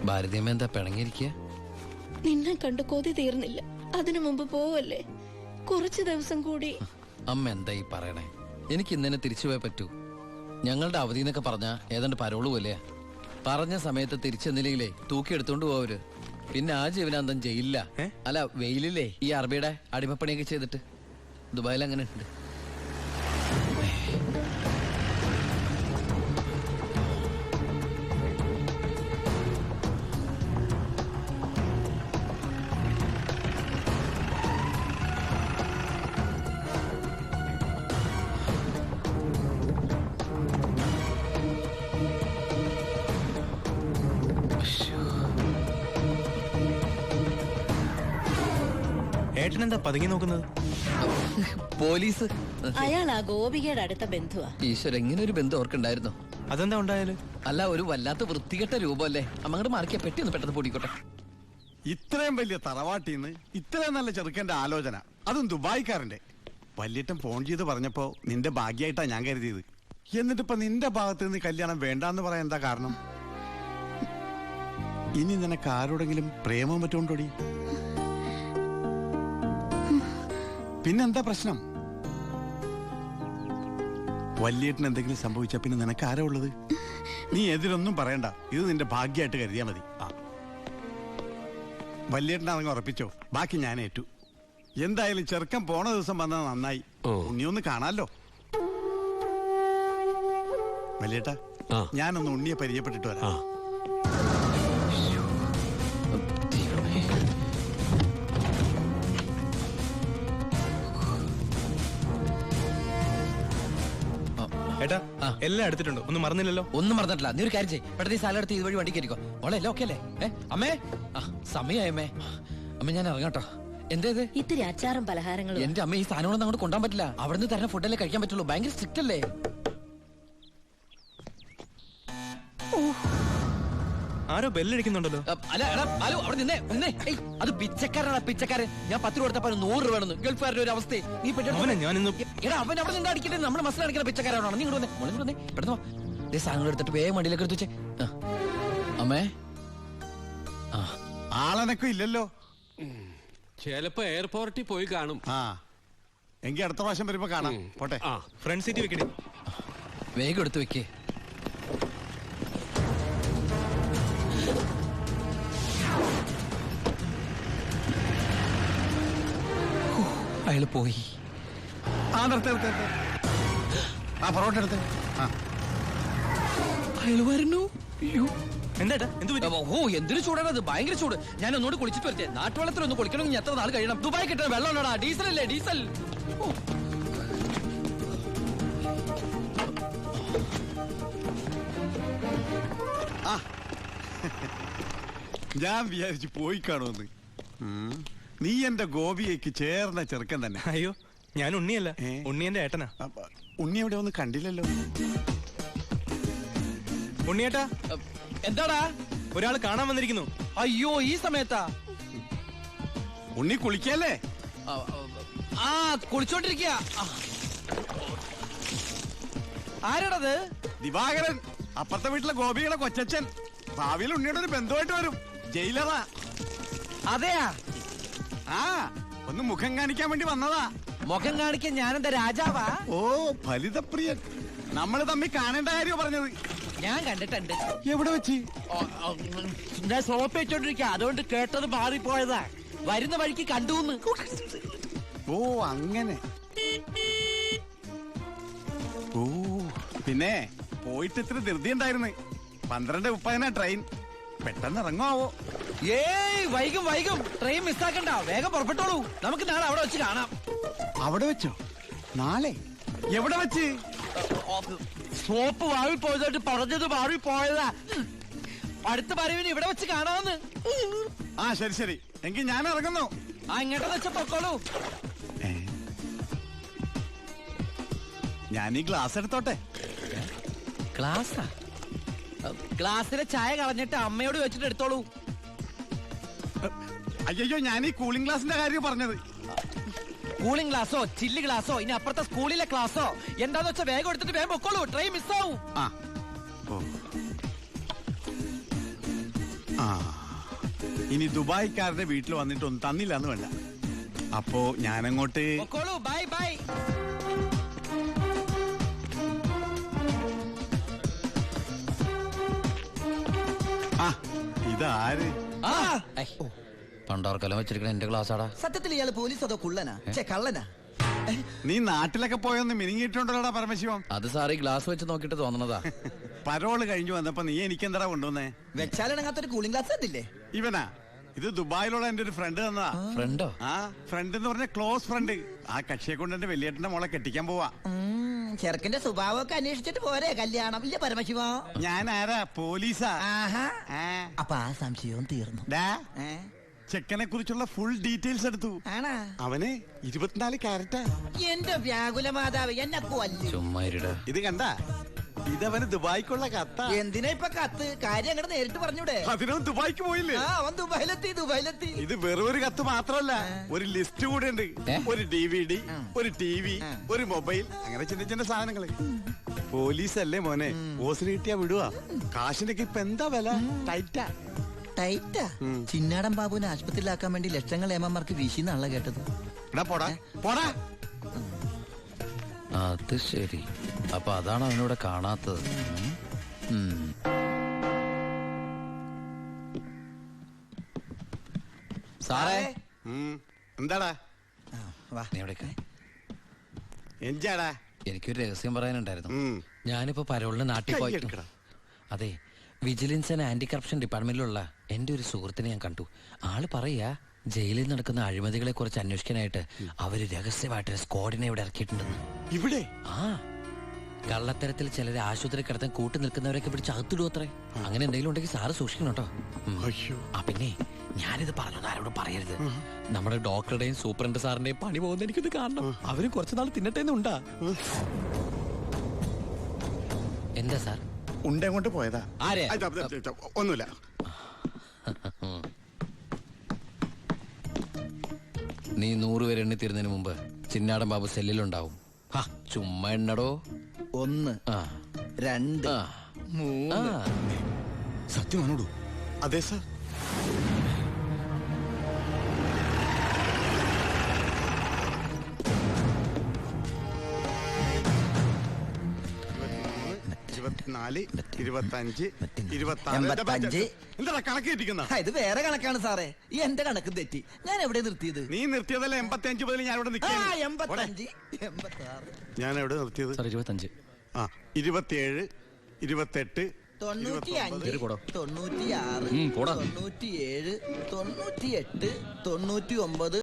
ഭാരതീയമ്മ എന്താ പിണങ്ങിയിരിക്കുക? നിന്നെ കണ്ട് കൊതി തീർന്നില്ല. അതിനു മുമ്പ് പോവല്ലേ, കുറച്ചു ദിവസം കൂടി. അമ്മ എന്താ ഈ പറയണേ? എനിക്ക് ഇന്നെ തിരിച്ചു പോയേ പറ്റൂ. ഞങ്ങളുടെ അവധി എന്നൊക്കെ പറഞ്ഞ ഏതാണ്ട് പരോള് പോലെയാ. പറഞ്ഞ സമയത്ത് തിരിച്ചെന്നില്ലെങ്കിലേ തൂക്കിയെടുത്തോണ്ട് പോവര്. പിന്നെ ആ ജീവനാന്തം ജയിലില്ല. അല്ല, വെയിലില്ലേ ഈ അറബിയുടെ അടിമപ്പണിയൊക്കെ ചെയ്തിട്ട്. ദുബായിൽ അങ്ങനെ ഉണ്ട്. ഏട്ടനെന്താ പതുങ്ങി നോക്കുന്നത്? പോലീസ്. അയാൾ ആ ഗോപികയുടെ അടുത്ത ബന്ധുവാ. ഈശ്വര, ഇങ്ങനെ ഒരു ബന്ധു ഓർക്കുണ്ടായിരുന്നു. അതെന്താ ഉണ്ടായാല്? അല്ല, ഒരു വല്ലാത്ത വൃത്തികെട്ട രൂപമല്ലേ. അമ്മങ്ങോട്ട് മാറിക്കാ, പെട്ടി ഒന്ന് പെട്ടെന്ന് പൊടിക്കോട്ടെ. ഇത്രയും വലിയ തറവാട്ടിന്ന് ഇത്രയും നല്ല ചെറുക്കന്റെ ആലോചന, അതും ദുബായിക്കാരന്റെ. വല്യേട്ടൻ ഫോൺ ചെയ്ത് പറഞ്ഞപ്പോ നിന്റെ ഭാഗ്യായിട്ടാ ഞാൻ കരുതിയത്. എന്നിട്ടിപ്പോ നിന്റെ ഭാഗത്ത് നിന്ന് കല്യാണം വേണ്ടാന്ന് പറയാൻ എന്താ കാരണം? ഇനി നിനക്ക് ആരോടെങ്കിലും പ്രേമം പറ്റുകൊണ്ടോടി? പിന്നെന്താ പ്രശ്നം? വല്യേട്ടന് എന്തെങ്കിലും സംഭവിച്ച പിന്നെ നിനക്ക് ആരാ ഉള്ളത്? നീ എതിരൊന്നും പറയണ്ട, ഇത് നിന്റെ ഭാഗ്യമായിട്ട് കരുതിയാ മതി. വല്യേട്ടനാണെങ്കിൽ ഉറപ്പിച്ചോ, ബാക്കി ഞാൻ ഏറ്റു. എന്തായാലും ചെറുക്കൻ പോണ ദിവസം വന്നത് നന്നായി. ഉണ്ണിയൊന്ന് കാണാലോ. വല്യേട്ടാ, ഞാനൊന്ന് ഉണ്ണിയെ പരിചയപ്പെട്ടിട്ട് വരാം. ഏട്ടാ, എല്ലാം എടുത്തിട്ടുണ്ടോ? ഒന്നും മറന്നില്ലല്ലോ? ഒന്നും മറന്നിട്ടില്ല. നീ ഒരു കാര്യം ചെയ്യ്, പെട്ടെന്ന് ഈ സ്ഥലം എടുത്ത് ഇതുവഴി വണ്ടി കയറിക്കോ. മോളെ എല്ലാം ഓക്കെ അല്ലേ? അമ്മേ, സമയമായമ്മേ. അമ്മ ഞാൻ ഇറങ്ങാട്ടോ. എന്തേത്? ഇത്തിരി അച്ചാറും പലഹാരങ്ങളും. എന്റെ അമ്മ, ഈ സാധനങ്ങളൊന്നും അങ്ങോട്ട് കൊണ്ടാൻ പറ്റില്ല. അവിടുന്ന് തരുന്ന ഫുഡല്ലേ കഴിക്കാൻ പറ്റുള്ളൂ. ഭയങ്കര സ്ട്രിക്റ്റ് അല്ലേ? ആരോ ബെല്ലടിക്കുന്നുണ്ടല്ലോ. അല്ല, ഹലോ, അവിടെ നിന്നേ. അത് പിച്ചക്കാരാണ്, പിച്ചക്കാരൻ. ഞാൻ 10 രൂപ കൊടുത്തപ്പോ 100 രൂപ വേണമെന്ന്. ഗൾഫുകാരുടെ ഒരു അവസ്ഥ നീ അവൻ അവിടെ നിന്ന് അടിക്കട്ടെ. നമ്മുടെ മസിൽ അടിക്കുന്ന പിച്ചക്കാരാണോ? നീ ഇങ്ങോട്ട് വന്നേ, പെട്ടെന്ന് സാധനങ്ങൾ എടുത്തിട്ട് വേഗം വണ്ടിയിലേക്ക് എടുത്ത് വെച്ചേ. അമ്മേ, ആളനക്കും ഇല്ലല്ലോ. ചിലപ്പോ എയർപോർട്ടിൽ പോയി കാണും. എങ്കിൽ അടുത്ത പ്രാവശ്യം വരുമ്പോ കാണാം. പോട്ടെ. ഫ്രണ്ട് സീറ്റ് വെക്കണേ. വേഗം എടുത്ത് വെക്കേ. അയാള് പോയി. പൊറോട്ട എടുത്ത്. അയാള് വരുന്നു. എന്താ എന്തൊരു ചൂടാണത്, ഭയങ്കര ചൂട്. ഞാൻ ഒന്നുകൂടി കുളിച്ചിട്ട് വരട്ടെ. നാട്ടുവെള്ളത്തിൽ ഒന്ന് കുളിക്കണമെങ്കിൽ എത്ര നാൾ കഴിയണം? ദുബായ് കിട്ടുന്ന വെള്ളമുണ്ടോടാ? ഡീസൽ അല്ലേ, ഡീസൽ. ഞാൻ വിചാരിച്ചു പോയി കാണുമെന്ന്. നീ എന്റെ ഗോപിയേക്ക് ചേർന്ന ചെറുക്കൻ തന്നെ. അയ്യോ, ഞാൻ ഉണ്ണിയല്ല, ഉണ്ണി എന്റെ ഏട്ടനാ. ഉണ്ണി എവിടെ ഒന്നും കണ്ടില്ലല്ലോ. ഉണ്ണിയേട്ടാ, എന്താടാ? ഒരാൾ കാണാൻ വന്നിരിക്കുന്നു. അയ്യോ, ഈ സമയത്താ? ഉണ്ണി കുളിക്കല്ലേ? കുളിച്ചോണ്ടിരിക്കുക. ആരാടത്? ദിവാകരൻ, അപ്പുറത്തെ വീട്ടിലെ ഗോപിയുടെ കൊച്ചച്ഛൻ. ഭാവിയിൽ ഉണ്ണിയുടെ ഒരു ബന്ധുവായിട്ട് വരും. ജയിലറാ. അതെയാ? ഒന്ന് മുഖം കാണിക്കാൻ വേണ്ടി വന്നതാ. മുഖം കാണിക്കാൻ ഞാനെന്താ രാജാവാ? ഓ, ഫലിതപ്രിയൻ. നമ്മൾ തമ്മിൽ കാണേണ്ട കാര്യം പറഞ്ഞത്. ഞാൻ കണ്ടിട്ടുണ്ട്. എവിടെ വെച്ച്? ഞാൻ സോപ്പ് വെച്ചോണ്ടിരിക്ക, അതുകൊണ്ട് കേട്ടത് മാറിപ്പോയതാ. വരുന്ന വഴിക്ക് കണ്ടുന്ന്. ഓ, അങ്ങനെ. ഓ, പിന്നെ പോയിട്ട് ഇത്ര ധൃതി ഉണ്ടായിരുന്നു. 12:30 ട്രെയിൻ. പെട്ടെന്ന് ഇറങ്ങുവോ? ഏയ്, വൈകും. ട്രെയിൻ മിസ്സാക്കണ്ട, വേഗം പുറപ്പെട്ടോളൂ. നമുക്ക് നാളെ അവിടെ വെച്ച് കാണാം. അവിടെ വെച്ചോ? നാളെ? എവിടെ വെച്ച്? സോപ്പ് വാങ്ങി പോയതായിട്ട് പറഞ്ഞത് മാറിപ്പോയതാ. അടുത്ത വരവിന് ഇവിടെ വെച്ച് കാണാമെന്ന്. ശരി. എങ്കിൽ ഞാൻ ഇറങ്ങുന്നു. ഇങ്ങോട്ടെന്ന് വെച്ച പൊക്കോളൂ. ഞാൻ ഈ ഗ്ലാസ് എടുത്തോട്ടെ. ഗ്ലാസാ? ഗ്ലാസ്സിലെ ചായ കളഞ്ഞിട്ട് അമ്മയോട് വെച്ചിട്ട് എടുത്തോളൂ. അയ്യോ, ഞാൻ ഈ കൂളിംഗ് ഗ്ലാസിന്റെ കാര്യം പറഞ്ഞത്. കൂളിംഗ് ഗ്ലാസോ ചില്ല് ഗ്ലാസോ ഇനി അപ്പുറത്തെ സ്കൂളിലെ ക്ലാസ്സോ എന്താന്ന് വെച്ചാൽ വേഗം എടുത്തിട്ട് വേഗം പൊക്കോളൂ. ട്രെയിൻ മിസ്സാവും. ഇനി ദുബായിക്കാരന്റെ വീട്ടിൽ വന്നിട്ടൊന്നും തന്നില്ല എന്ന് വേണ്ട. അപ്പോ ഞാനങ്ങോട്ട് ബൈ ബൈ. ആ ഇതാര്? പണ്ടോർക്കെല്ലാം വെച്ചിരിക്കണ എന്റെ ക്ലാസ്സാടാ. സത്യത്തിൽ ഇയാള് പോലീസ് അതോ കുള്ളനാ? കള്ളനാ? നീ നാട്ടിലൊക്കെ പോയൊന്ന് മിനിങ്ങിയിട്ടുണ്ടല്ലോടാ പരമശിവം. അത് സാറി ഗ്ലാസ് വെച്ച് നോക്കിട്ട് തോന്നണതാ. പരോള് കഴിഞ്ഞു വന്നപ്പോ നീ എനിക്കെന്താ കൊണ്ടുവന്നേ? വെച്ചാലിണങ്ങാത്തൊരു കൂളിംഗ് ഗ്ലാസ് തന്നില്ലേ? ഇവനാ? ഇത് ദുബായിലുള്ള എന്റെ ഒരു ഫ്രണ്ട് തന്നതാ. ഫ്രണ്ടോ? ആ ഫ്രണ്ട് എന്ന് പറഞ്ഞ ക്ലോസ് ഫ്രണ്ട്. ആ കക്ഷിയെ കൊണ്ട് എന്റെ വലിയേട്ടന്റെ മോളെ കെട്ടിക്കാൻ പോവാ. ചെറുക്കന്റെ സ്വഭാവമൊക്കെ അന്വേഷിച്ചിട്ട് പോരെ കല്യാണം? ഇല്ല പരമശിവ. ഞാൻ ആരാ? പോലീസാ. അപ്പൊ ആ സംശയവും തീർന്നു. ചെക്കനെ കുറിച്ചുള്ള ഫുൾ ഡീറ്റെയിൽസ് എടുത്തു. ആണാ? അവന് 24 ക്യാരറ്റാ. എന്റെ വ്യാകുല മാതാവ് എന്നെ കൊല്ലും. ചുമ്മാ ഇരുടാ. ഇത് കണ്ട, ഇതവന് ദുബായിക്കുള്ള കത്ത. എന്തിനാ ഇപ്പൊ കത്ത്? കാര്യം അങ്ങോട്ട് നേരിട്ട് പറഞ്ഞൂടെ? അതിനും ദുബായിക്ക് പോയില്ലേ? അവൻ ദുബായിലെത്തി. ഇത് വെറും ഒരു കത്ത് മാത്രമല്ല, ഒരു ലിസ്റ്റ് കൂടെ ഉണ്ട്. ഒരു DVD, ഒരു TV, ഒരു മൊബൈൽ, അങ്ങനെ ചിന്ന ചിന്ന സാധനങ്ങള്. പോലീസല്ലേ മോനെ, ഓസിന് കിട്ടിയാ വിടുവാ. കാശിനൊക്കെ ഇപ്പൊ എന്താ വില? ടൈറ്റാ. ചിന്നാടൻ ബാബുവിനെ ആശുപത്രിയിലാക്കാൻ വേണ്ടി ലക്ഷങ്ങൾ ഏമാർക്ക് വീശിന്നാണല്ലോ കേട്ടത്. പോടാ. അത് ശരി. അപ്പൊ അതാണ് അവനോട് കാണാത്തത്. സാറേ, എന്താടാ? നീ എവിടേക്കാ? എഞ്ചാടാ? എനിക്കൊരു രഹസ്യം പറയാനുണ്ടായിരുന്നു. ഉം. ഞാനിപ്പോ പരോളിന് നാട്ടിൽ പോയി. കയ്യെടുക്കടാ. അതെ, വിജിലൻസ് ആൻഡ് ആന്റി കറപ്ഷൻ ഡിപ്പാർട്ട്മെന്റിലുള്ള എന്റെ ഒരു സുഹൃത്തിനെ ഞാൻ കണ്ടു. ആള് പറയാ ജയിലിൽ നടക്കുന്ന അഴിമതികളെ കുറിച്ച് അന്വേഷിക്കാനായിട്ട് അവര് രഹസ്യമായിട്ട് സ്ക്വാഡിനെ ഇവിടെ ഇറക്കിയിട്ടുണ്ടെന്ന്. ഇവിടെ? ആ, കള്ളത്തരത്തിൽ ചിലരെ ആശുപത്രി കിടത്താൻ കൂട്ടി നിൽക്കുന്നവരൊക്കെ പിടിച്ച് അകത്തിടും അത്രേ. അങ്ങനെ എന്തെങ്കിലും ഉണ്ടെങ്കിൽ സാറ് സൂക്ഷിക്കണം കേട്ടോ. ആ പിന്നെ ഞാനിത് പറഞ്ഞു ആരോടും പറയരുത്. നമ്മുടെ ഡോക്ടറുടെയും സൂപ്രണ്ട് സാറിന്റെയും പണി പോകുന്ന എനിക്കിത് കാണണം. അവരും കുറച്ചുനാൾ തിന്നട്ടേന്നുണ്ടാ. എന്താ സാർ? ഉണ്ടെങ്ങോട്ട് പോയതാ? ആരെ? ഒന്നുമില്ല. നീ 100 പേര് എണ്ണി തീരുന്നതിന് മുമ്പ് ചിന്നാടൻ ബാബു സെല്ലിലുണ്ടാവും. ചുമ്മാ എണ്ണടോ. 1 2 3. സത്യമാണോടൂ? അതെ സാർ. എന്താ കണക്ക് തെറ്റിക്കുന്ന? ഇത് വേറെ കണക്കാണ് സാറേ. എന്റെ കണക്ക് തെറ്റി. ഞാൻ എവിടെ നിർത്തിയത്? നീ നിർത്തിയതല്ല 85 മുതൽ ഞാൻ ഇവിടെ നിൽക്കാം. 85 86. ഞാൻ എവിടെ നിർത്തിയത്? 25. 27 28 95 96 97 98 99